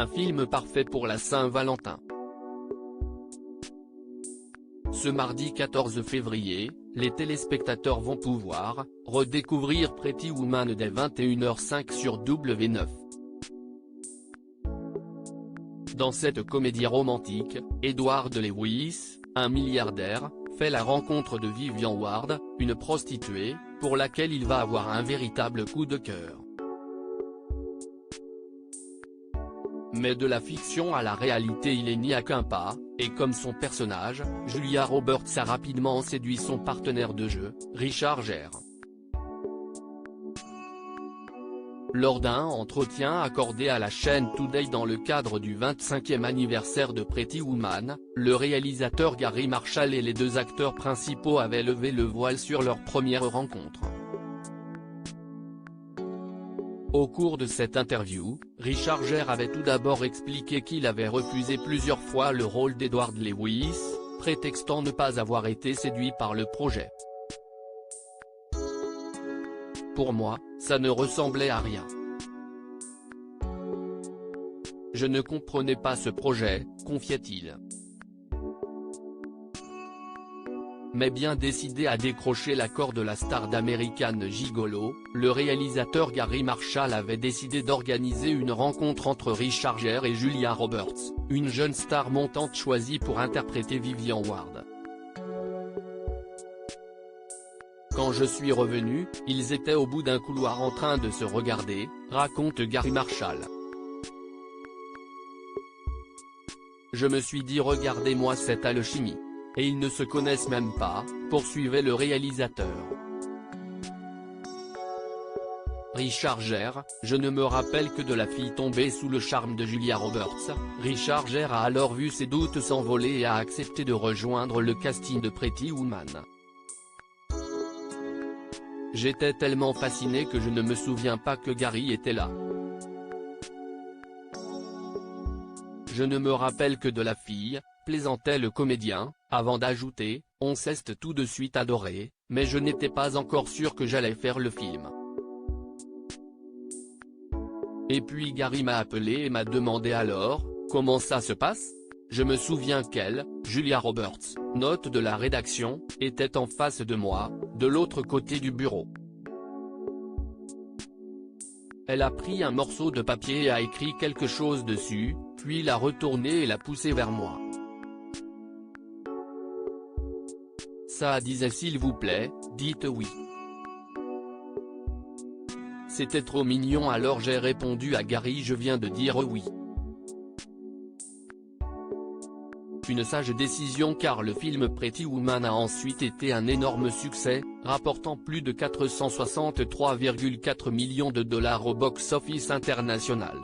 un film parfait pour la Saint-Valentin. Ce mardi 14 février, les téléspectateurs vont pouvoir redécouvrir Pretty Woman dès 21h05 sur W9. Dans cette comédie romantique, Edward Lewis, un milliardaire, fait la rencontre de Vivian Ward, une prostituée, pour laquelle il va avoir un véritable coup de cœur. Mais de la fiction à la réalité il n'y a qu'un pas, et comme son personnage, Julia Roberts a rapidement séduit son partenaire de jeu, Richard Gere. Lors d'un entretien accordé à la chaîne Today dans le cadre du 25e anniversaire de Pretty Woman, le réalisateur Gary Marshall et les deux acteurs principaux avaient levé le voile sur leur première rencontre. Au cours de cette interview, Richard Gere avait tout d'abord expliqué qu'il avait refusé plusieurs fois le rôle d'Edward Lewis, prétextant ne pas avoir été séduit par le projet. Pour moi, ça ne ressemblait à rien. Je ne comprenais pas ce projet, confiait-il. Mais bien décidé à décrocher l'accord de la star d'American Gigolo, le réalisateur Gary Marshall avait décidé d'organiser une rencontre entre Richard Gere et Julia Roberts, une jeune star montante choisie pour interpréter Vivian Ward. Quand je suis revenu, ils étaient au bout d'un couloir en train de se regarder, raconte Gary Marshall. Je me suis dit regardez-moi cette alchimie. Et ils ne se connaissent même pas, poursuivait le réalisateur. Richard Gere, je ne me rappelle que de la fille tombée sous le charme de Julia Roberts. Richard Gere a alors vu ses doutes s'envoler et a accepté de rejoindre le casting de Pretty Woman. J'étais tellement fasciné que je ne me souviens pas que Gary était là. Je ne me rappelle que de la fille, plaisantait le comédien, avant d'ajouter, on s'est tout de suite adoré, mais je n'étais pas encore sûr que j'allais faire le film. Et puis Gary m'a appelé et m'a demandé alors, comment ça se passe? Je me souviens qu'elle, Julia Roberts, note de la rédaction, était en face de moi, de l'autre côté du bureau. Elle a pris un morceau de papier et a écrit quelque chose dessus, puis l'a retourné et l'a poussé vers moi. Ça disait s'il vous plaît, dites oui. C'était trop mignon alors j'ai répondu à Gary je viens de dire oui. Une sage décision car le film Pretty Woman a ensuite été un énorme succès, rapportant plus de 463,4 millions de dollars au box-office international.